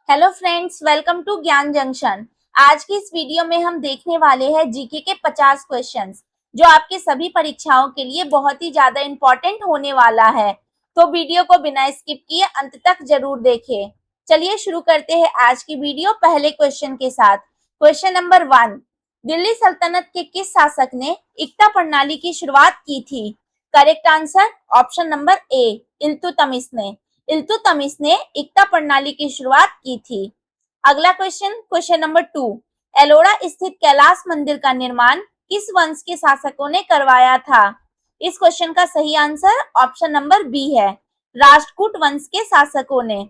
Hello friends, welcome to ज्ञान junction. आज की इस वीडियो में हम देखने वाले हैं जीके के 50 क्वेश्चंस, जो आपके सभी परीक्षाओं के लिए बहुत ही ज्यादा इम्पोर्टेंट होने वाला है। तो वीडियो को बिना स्किप किए अंत तक जरूर देखें। चलिए शुरू करते हैं आज की वीडियो पहले क्वेश्चन के साथ। क्वेश्चन नंबर 1, दिल्ली सल्तनत के किस शासक ने इक्ता प्रणाली की शुरुआत की थी? Correct answer option number A, Iltutmish ने। इल्तुतमिश ने इक्ता प्रणाली की शुरुआत की थी। अगला क्वेश्चन नंबर 2, एलोरा स्थित कैलाश मंदिर का निर्माण किस वंश के शासकों ने करवाया था? इस क्वेश्चन का सही आंसर ऑप्शन नंबर बी है, राष्ट्रकूट वंश के शासकों ने।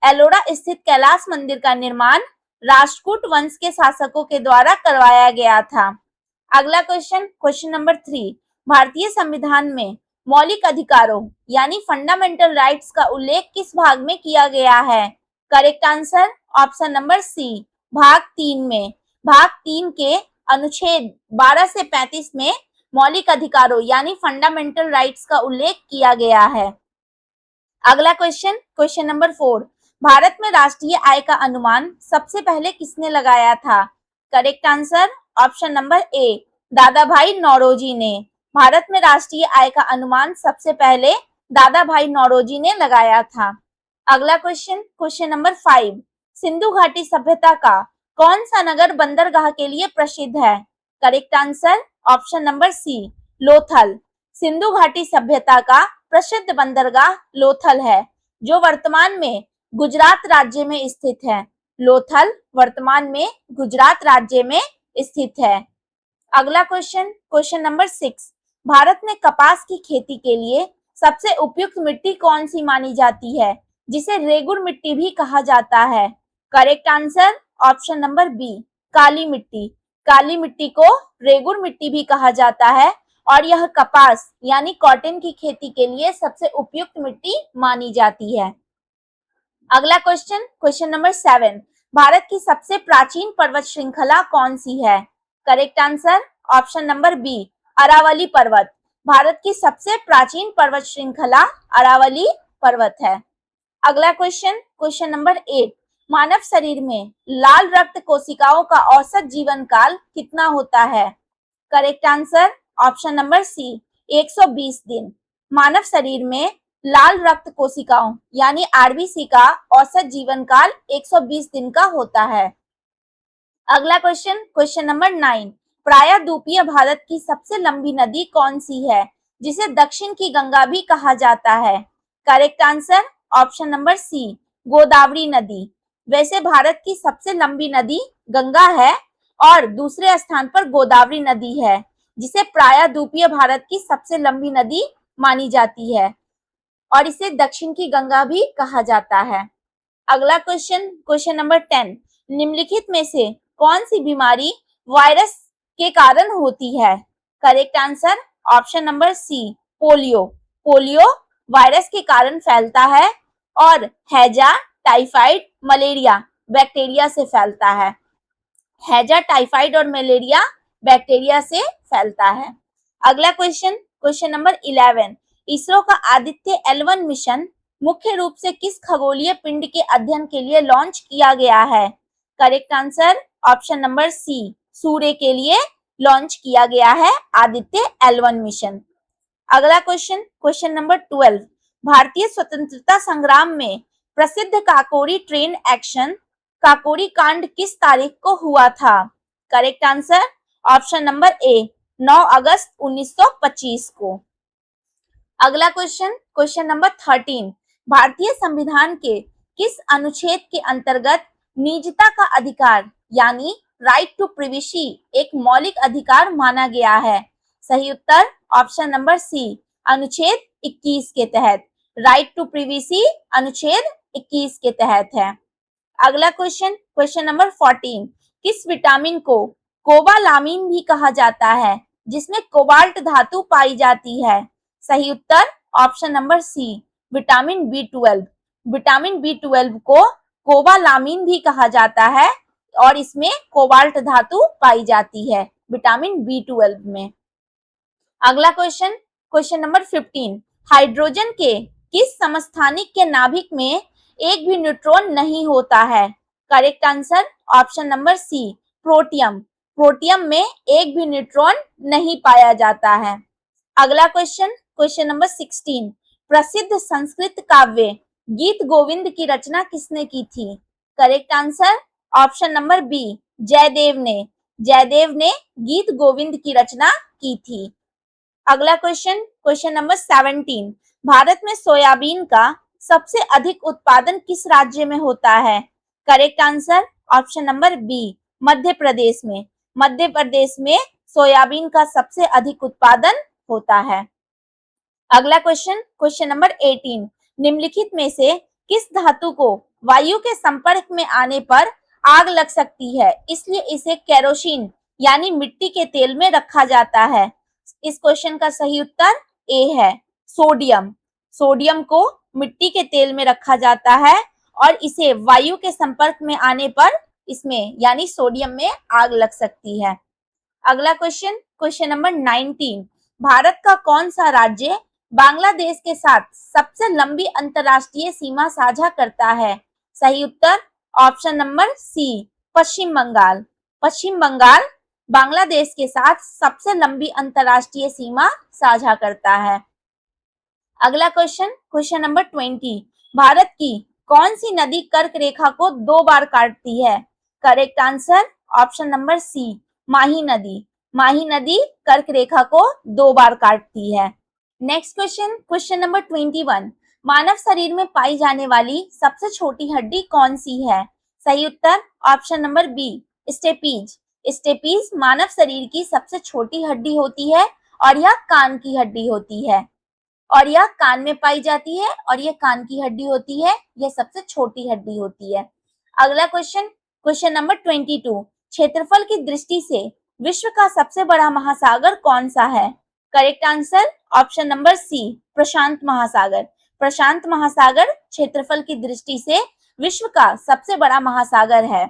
एलोरा स्थित कैलाश मंदिर का निर्माण राष्ट्रकूट वंश के शासकों के द्वारा करवाया गया था। अगला क्वेश्चन नंबर 3, भारतीय संविधान में मौलिक अधिकारों यानी फंडामेंटल राइट्स का उल्लेख किस भाग में किया गया है? Correct answer option number C, भाग 3 में। भाग 3 के अनुच्छेद 12 से 35 में मौलिक अधिकारों यानी फंडामेंटल राइट्स का उल्लेख किया गया है। अगला क्वेश्चन नंबर 4, भारत में राष्ट्रीय आय का अनुमान सबसे पहले किसने लगाया था? Correct answer option number A, दादा भाई नौरोजी ने। भारत में राष्ट्रीय आय का अनुमान सबसे पहले दादा भाई नौरोजी ने लगाया था। अगला क्वेश्चन नंबर 5, सिंधु घाटी सभ्यता का कौन सा नगर बंदरगाह के लिए प्रसिद्ध है? Correct answer option number C, Lothal. Sindhu घाटी सभ्यता का प्रसिद्ध बंदरगाह लोथल है, जो वर्तमान में गुजरात राज्य में स्थित है। लोथल वर्तमान में गुजरात राज्य में स्थित है। अगला क्वेश्चन नंबर 6, भारत में कपास की खेती के लिए सबसे उपयुक्त मिट्टी कौन सी मानी जाती है, जिसे रेगुर मिट्टी भी कहा जाता है? Correct answer option number B, काली मिट्टी। काली मिट्टी को रेगुर मिट्टी भी कहा जाता है और यह कपास यानी कॉटन की खेती के लिए सबसे उपयुक्त मिट्टी मानी जाती है। अगला क्वेश्चन नंबर 7, भारत की सबसे प्राचीन पर्वत श्रृंखला कौन सी है? Correct answer option number B, Aravalli पर्वत। भारत की सबसे प्राचीन पर्वत श्रृंखला अरावली पर्वत है। अगला क्वेश्चन नंबर 8, मानव शरीर में लाल रक्त कोशिकाओं का औसत जीवन काल कितना होता है? Correct answer option number C, 120 दिन। मानव शरीर में लाल रक्त कोशिकाओं यानी आरबीसी का औसत जीवन काल 120 दिन का होता है। अगला क्वेश्चन नंबर 9, प्रायद्वीपीय भारत की सबसे लंबी नदी कौन सी है, जिसे दक्षिण की गंगा भी कहा जाता है? Correct answer option number C, Godavari नदी। वैसे भारत की सबसे लंबी नदी गंगा है और दूसरे स्थान पर गोदावरी नदी है, जिसे प्रायद्वीपीय भारत की सबसे लंबी नदी मानी जाती है और इसे दक्षिण की गंगा भी कहा जाता है। अगला क्वेश्चन नंबर 10, निम्नलिखित में से कौन सी बीमारी वायरस के कारण होती है? Correct answer option number C, polio. Polio virus के कारण फैलता है और हैजा, टाइफाइड, मलेरिया बैक्टीरिया से फैलता है। हैजा, टाइफाइड और मलेरिया बैक्टीरिया से फैलता है। अगला क्वेश्चन नंबर 11, इसरो का आदित्य L1 मिशन मुख्य रूप से किस खगोलीय पिंड के अध्ययन के लिए लॉन्च किया गया है? Correct answer option number C, सूर्य के लिए लॉन्च किया गया है आदित्य L1 मिशन। अगला क्वेश्चन नंबर 12, भारतीय स्वतंत्रता संग्राम में प्रसिद्ध काकोरी ट्रेन एक्शन काकोरी कांड किस तारीख को हुआ था? Correct answer option number A, 9 अगस्त 1925 को। अगला क्वेश्चन नंबर 13, भारतीय संविधान के किस अनुच्छेद के अंतर्गत निजता का अधिकार यानी राइट टू प्रिवेसी एक मौलिक अधिकार माना गया है? सही उत्तर ऑप्शन नंबर सी, अनुच्छेद 21 के तहत। राइट टू प्रिवेसी अनुच्छेद 21 के तहत है। अगला क्वेश्चन नंबर 14, किस विटामिन को कोबालामिन भी कहा जाता है, जिसमें कोबाल्ट धातु पाई जाती है? सही उत्तर option number C, vitamin B12। Vitamin B12 को कोबालामिन भी कहा जाता है और इसमें कोबाल्ट धातु पाई जाती है विटामिन B12 में। अगला क्वेश्चन नंबर 15, हाइड्रोजन के किस समस्थानिक के नाभिक में एक भी न्यूट्रॉन नहीं होता है? Correct answer option number C, protium. Protium में एक भी न्यूट्रॉन नहीं पाया जाता है। अगला क्वेश्चन, क्वेश्चन नंबर 16, प्रसिद्ध संस्कृत काव्य गीत गोविंद की रचना किसने की थी? Correct answer option number B, Jayadev ने। जयदेव ने गीत गोविंद की रचना की थी। अगला क्वेश्चन, क्वेश्चन नंबर 17, भारत में सोयाबीन का सबसे अधिक उत्पादन किस राज्य में होता है? Correct answer option number B, Madhya Pradesh में। मध्य प्रदेश में सोयाबीन का सबसे अधिक उत्पादन होता है। अगला क्वेश्चन, क्वेश्चन नंबर 18, निम्नलिखित में से किस धातु को वायु के संपर्क में आने पर आग लग सकती है, इसलिए इसे केरोसिन यानी मिट्टी के तेल में रखा जाता है? इस क्वेश्चन का सही उत्तर ए है, सोडियम। सोडियम को मिट्टी के तेल में रखा जाता है और इसे वायु के संपर्क में आने पर इसमें यानी सोडियम में आग लग सकती है। अगला क्वेश्चन, क्वेश्चन नंबर 19, भारत का कौन सा राज्य बांग्लादेश के साथ सबसे लंबी अंतरराष्ट्रीय सीमा साझा करता है? सही उत्तर ऑप्शन नंबर सी, पश्चिम बंगाल। पश्चिम बंगाल बांग्लादेश के साथ सबसे लंबी अंतरराष्ट्रीय सीमा साझा करता है। अगला क्वेश्चन, क्वेश्चन नंबर 20, भारत की कौन सी नदी कर्क रेखा को 2 बार काटती है? Correct answer option number C, Mahi नदी। माही नदी कर्क रेखा को 2 बार काटती है। नेक्स्ट क्वेश्चन, क्वेश्चन नंबर 21, मानव शरीर में पाई जाने वाली सबसे छोटी हड्डी कौन सी है? सही उत्तर option number B, stapes. Stapes मानव शरीर की सबसे छोटी हड्डी होती है और यह कान की हड्डी होती है और यह कान में पाई जाती है और यह कान की हड्डी होती है, यह सबसे छोटी हड्डी होती है। अगला क्वेश्चन, क्वेश्चन नंबर 22, क्षेत्रफल की दृष्टि से विश्व का सबसे बड़ा महासागर कौन सा है? Correct answer option number C, प्रशांत महासागर। प्रशांत महासागर क्षेत्रफल की दृष्टि से विश्व का सबसे बड़ा महासागर है।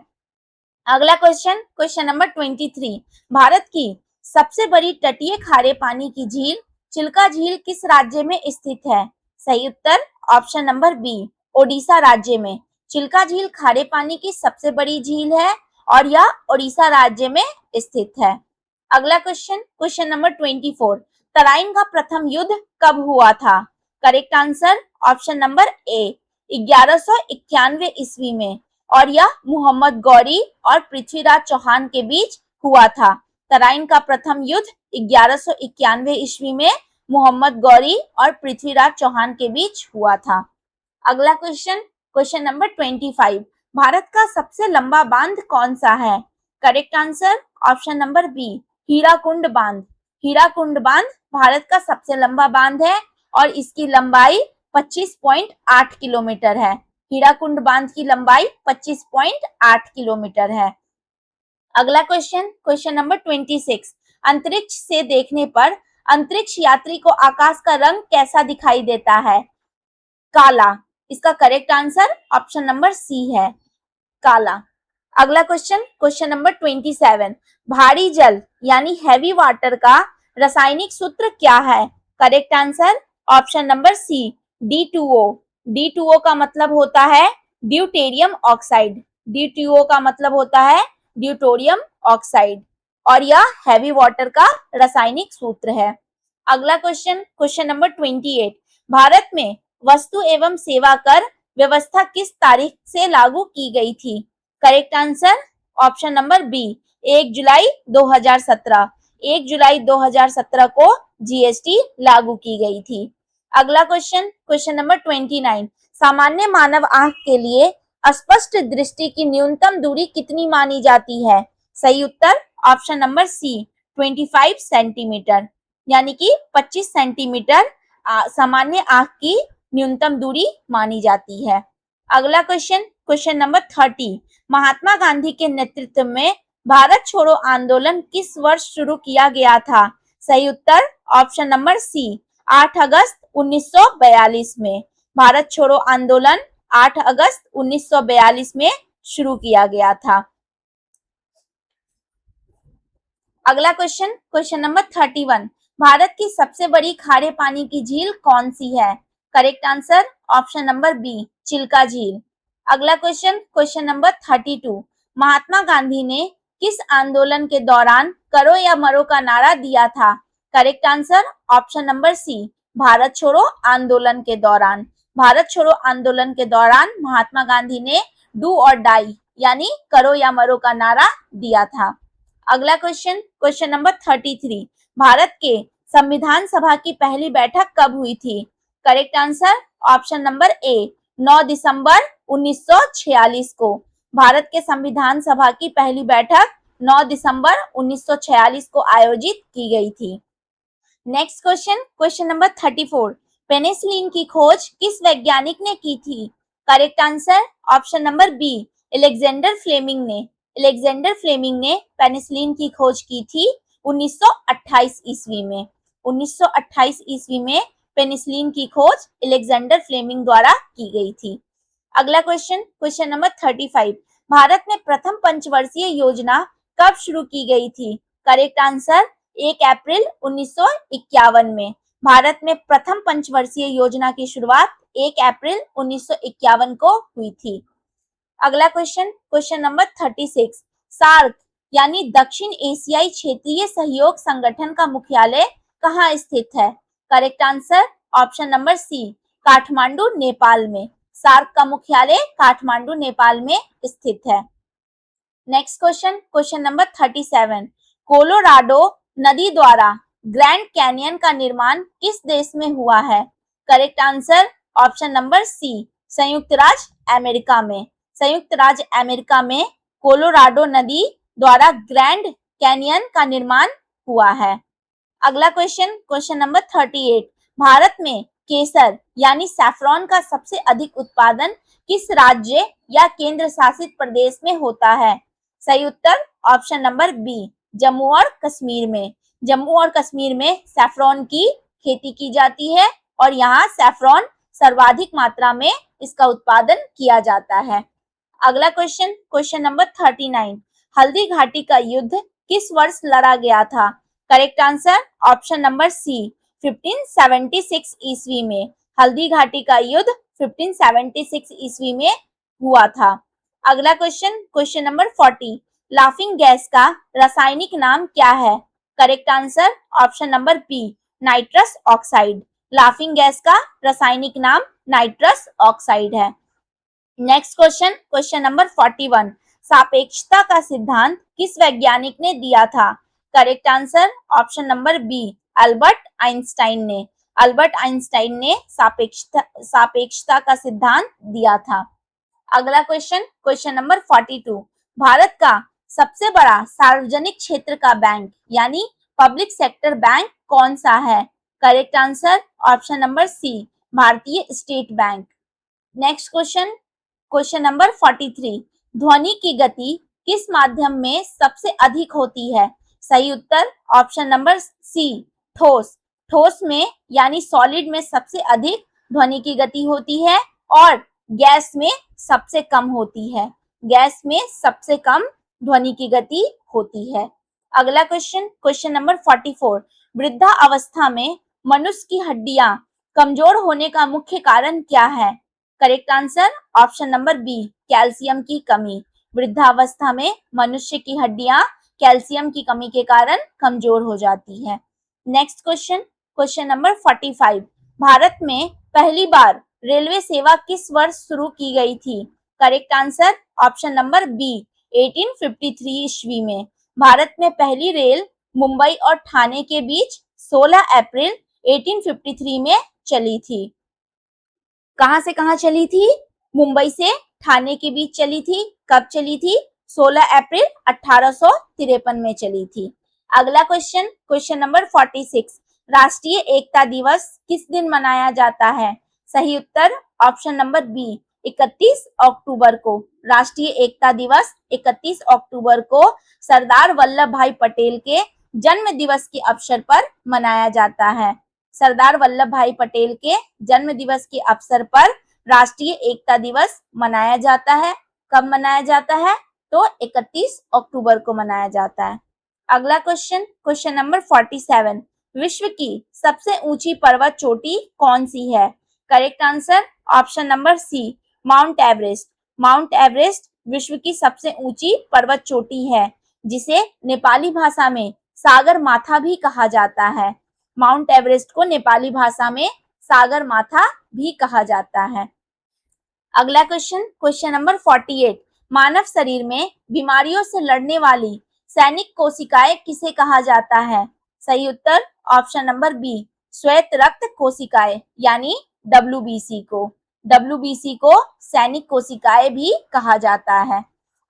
अगला क्वेश्चन, क्वेश्चन नंबर 23, भारत की सबसे बड़ी तटीय खारे पानी की झील चिल्का झील किस राज्य में स्थित है? सही उत्तर ऑप्शन नंबर बी, ओडिशा राज्य में। चिल्का झील खारे पानी की सबसे बड़ी झील है और यह ओडिशा राज्य में स्थित है। अगला क्वेश्चन, क्वेश्चन नंबर 24, तराइन का प्रथम युद्ध कब हुआ था? Correct answer option number A, 1191 ईस्वी में और यह मोहम्मद गौरी और पृथ्वीराज चौहान के बीच हुआ था। तराइन का प्रथम युद्ध 1191 ईस्वी में मोहम्मद गौरी और पृथ्वीराज चौहान के बीच हुआ था। अगला क्वेश्चन, क्वेश्चन नंबर 25, भारत का सबसे लंबा बांध कौन सा है? Correct answer option number B, Hirakud बांध। हीराकुंड बांध भारत का सबसे लंबा बांध है और इसकी लंबाई 25.8 किलोमीटर है। हीराकुंड बांध की लंबाई 25.8 किलोमीटर है। अगला क्वेश्चन, क्वेश्चन नंबर 26, अंतरिक्ष से देखने पर अंतरिक्ष यात्री को आकाश का रंग कैसा दिखाई देता है? काला। इसका correct answer option number C है, काला। अगला क्वेश्चन, क्वेश्चन नंबर 27, भारी जल यानी हैवी वाटर का रासायनिक सूत्र क्या है? Correct answer option number C, D2O। D2O का मतलब होता है ड्यूटेरियम ऑक्साइड। D2O का मतलब होता है ड्यूटोरियम ऑक्साइड और यह हैवी वाटर का रासायनिक सूत्र है। अगला क्वेश्चन, क्वेश्चन नंबर 28, भारत में वस्तु एवं सेवा कर व्यवस्था किस तारीख से लागू की गई थी? Correct answer option number B, 1 जुलाई 2017। 1 जुलाई 2017 को जीएसटी लागू की गई थी। अगला क्वेश्चन, क्वेश्चन नंबर 29, सामान्य मानव आंख के लिए स्पष्ट दृष्टि की न्यूनतम दूरी कितनी मानी जाती है? सही उत्तर ऑप्शन नंबर सी, 25 सेंटीमीटर, यानी कि 25 सेंटीमीटर सामान्य आंख की न्यूनतम दूरी मानी जाती है। अगला question, question number 30, Mahatma Gandhi के नेतृत्व में भारत छोड़ो आंदोलन किस वर्ष शुरू किया गया था? सही उत्तर ऑप्शन नंबर सी, 8 अगस्त 1942 में। भारत छोड़ो आंदोलन 8 अगस्त 1942 में शुरू किया गया था। अगला क्वेश्चन, क्वेश्चन नंबर 31, भारत की सबसे बड़ी खारे पानी की झील कौन सी है? Correct answer option number B, Chilika झील। अगला question, question number 32, Mahatma Gandhi ने किस आंदोलन के दौरान करो या मरो का नारा दिया था? Correct answer option number C, Bharat छोड़ो आंदोलन के दौरान। भारत छोड़ो आंदोलन के दौरान महात्मा गांधी ने डू और डाई यानी करो या मरो का नारा दिया था। अगला क्वेश्चन, क्वेश्चन नंबर 33, भारत के संविधान सभा की पहली बैठक कब हुई थी? Correct answer option number A, 9 दिसंबर 1946 को। भारत के संविधान सभा की पहली बैठक 9 दिसंबर 1946 को आयोजित की गई थी। Next question, question number 34, penicillin की खोज किस वैज्ञानिक ने की थी? Correct answer option number B, Alexander Fleming ने। अलेक्जेंडर फ्लेमिंग ने पेनिसिलिन की खोज की थी 1928 ईस्वी में। 1928 ईस्वी में पेनिसिलिन की खोज अलेक्जेंडर फ्लेमिंग द्वारा की गई थी। अगला क्वेश्चन, क्वेश्चन नंबर 35, भारत में प्रथम पंचवर्षीय योजना कब शुरू की गई थी? करेक्ट आंसर 1 अप्रैल 1951 में। भारत में प्रथम पंचवर्षीय योजना की शुरुआत 1 अप्रैल 1951 को हुई थी। अगला क्वेश्चन, क्वेश्चन नंबर 36, सार्क यानी दक्षिण एशियाई क्षेत्रीय सहयोग संगठन का मुख्यालय कहाँ स्थित है? Correct answer option number C, Kathmandu Nepal में। सार्क का मुख्यालय काठमांडू नेपाल में स्थित है। Next question, question number 37, Colorado नदी द्वारा ग्रैंड कैनियन का निर्माण किस देश में हुआ है? Correct answer option number C, संयुक्त राज्य अमेरिका में। संयुक्त राज्य अमेरिका में कोलोराडो नदी द्वारा ग्रैंड कैनियन का निर्माण हुआ है। अगला क्वेश्चन, क्वेश्चन नंबर 38, भारत में केसर यानी सैफरॉन का सबसे अधिक उत्पादन किस राज्य या केंद्र शासित प्रदेश में होता है? सही उत्तर ऑप्शन नंबर बी, जम्मू और कश्मीर में। जम्मू और कश्मीर में सैफरॉन की खेती की जाती है और यहाँ सैफरॉन सर्वाधिक मात्रा में इसका उत्पादन किया जाता है। अगला question, question number 39, Haldi Ghati का युद्ध किस वर्ष लड़ा गया था? Correct answer option number C, 1576 ईस्वी में। हल्दी घाटी का युद्ध 1576 ईस्वी में हुआ था। अगला question, question number 40, laughing gas का रासायनिक नाम क्या है? Correct answer option number B, nitrous oxide. Laughing gas का रासायनिक नाम नाइट्रस ऑक्साइड है। नेक्स्ट क्वेश्चन, क्वेश्चन नंबर 41, सापेक्षता का सिद्धांत किस वैज्ञानिक ने दिया था? Correct answer option number B, Albert Einstein ने। अल्बर्ट आइंस्टाइन ने सापेक्षता का सिद्धांत दिया था। अगला क्वेश्चन, क्वेश्चन नंबर 42, भारत का सबसे बड़ा सार्वजनिक क्षेत्र का बैंक यानी पब्लिक सेक्टर बैंक कौन सा है? Correct answer option number C, भारतीय state bank. Next question, question number 43, ध्वनि की गति किस माध्यम में सबसे अधिक होती है? सही उत्तर ऑप्शन नंबर सी, ठोस। ठोस में यानी सॉलिड में सबसे अधिक ध्वनि की गति होती है और गैस में सबसे कम होती है। गैस में सबसे कम ध्वनि की गति होती है। अगला क्वेश्चन, क्वेश्चन नंबर 44, वृद्धा अवस्था में मनुष्य की हड्डियां कमजोर होने का मुख्य कारण क्या है? Correct answer option number B, calcium की कमी। वृद्धावस्था में मनुष्य की हड्डियां कैल्शियम की कमी के कारण कमजोर हो जाती है। Next question, question number 45, Bharat में पहली बार रेलवे सेवा किस वर्ष शुरू की गई थी? Correct answer option number B, 1853 ईस्वी में। भारत में पहली रेल मुंबई और ठाणे के बीच 16 अप्रैल 1853 में चली थी। कहां से कहां चली थी? मुंबई से ठाणे के बीच चली थी। कब चली थी? 16 अप्रैल 1853 में चली थी। अगला क्वेश्चन, क्वेश्चन नंबर 46, राष्ट्रीय एकता दिवस किस दिन मनाया जाता है? सही उत्तर ऑप्शन नंबर बी, 31 अक्टूबर को। राष्ट्रीय एकता दिवस 31 अक्टूबर को सरदार वल्लभ भाई पटेल के जन्म दिवस के अवसर पर मनाया जाता है। सरदार वल्लभ भाई पटेल के जन्म दिवस के अवसर पर राष्ट्रीय एकता दिवस मनाया जाता है। कब मनाया जाता है? तो 31 अक्टूबर को मनाया जाता है। अगला क्वेश्चन, क्वेश्चन नंबर 47, विश्व की सबसे ऊंची पर्वत चोटी कौन सी है? Correct answer option number C, Mount Everest. Mount Everest विश्व की सबसे ऊंची पर्वत चोटी है, जिसे नेपाली भाषा में सागर माथा भी कहा जाता है। माउंट एवरेस्ट को नेपाली भाषा में सागर माथा भी कहा जाता है। अगला क्वेश्चन नंबर 48। मानव शरीर में बीमारियों से लड़ने वाली सैनिक कोशिकाएं किसे कहा जाता है? सही उत्तर ऑप्शन नंबर बी, श्वेत रक्त कोशिकाएं यानी WBC को। WBC को सैनिक कोशिकाएं भी कहा जाता है।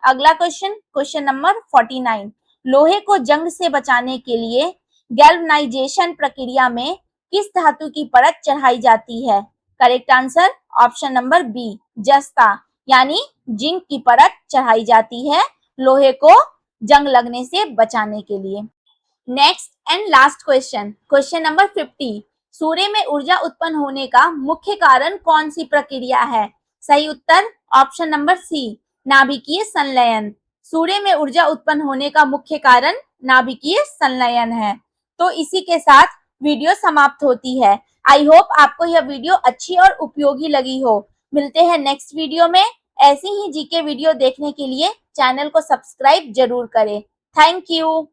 अगला क्वेश्चन नंबर 49। लोहे को जंग से बचाने के लिए गैल्वनाइजेशन प्रक्रिया में किस धातु की परत चढ़ाई जाती है? Correct answer option number B, जस्ता यानी जिंक की परत चढ़ाई जाती है लोहे को जंग लगने से बचाने के लिए। Next and last question number 50। सूर्य में ऊर्जा उत्पन्न होने का मुख्य कारण कौन सी प्रक्रिया है? सही उत्तर ऑप्शन नंबर सी, नाभिकीय संलयन। सूर्य में ऊर्जा उत्पन्न होने का मुख्य कारण नाभिकीय संलयन है। तो इसी के साथ वीडियो समाप्त होती है। आई होप आपको यह वीडियो अच्छी और उपयोगी लगी हो। मिलते हैं नेक्स्ट वीडियो में। ऐसी ही जीके वीडियो देखने के लिए चैनल को सब्सक्राइब जरूर करें। Thank you.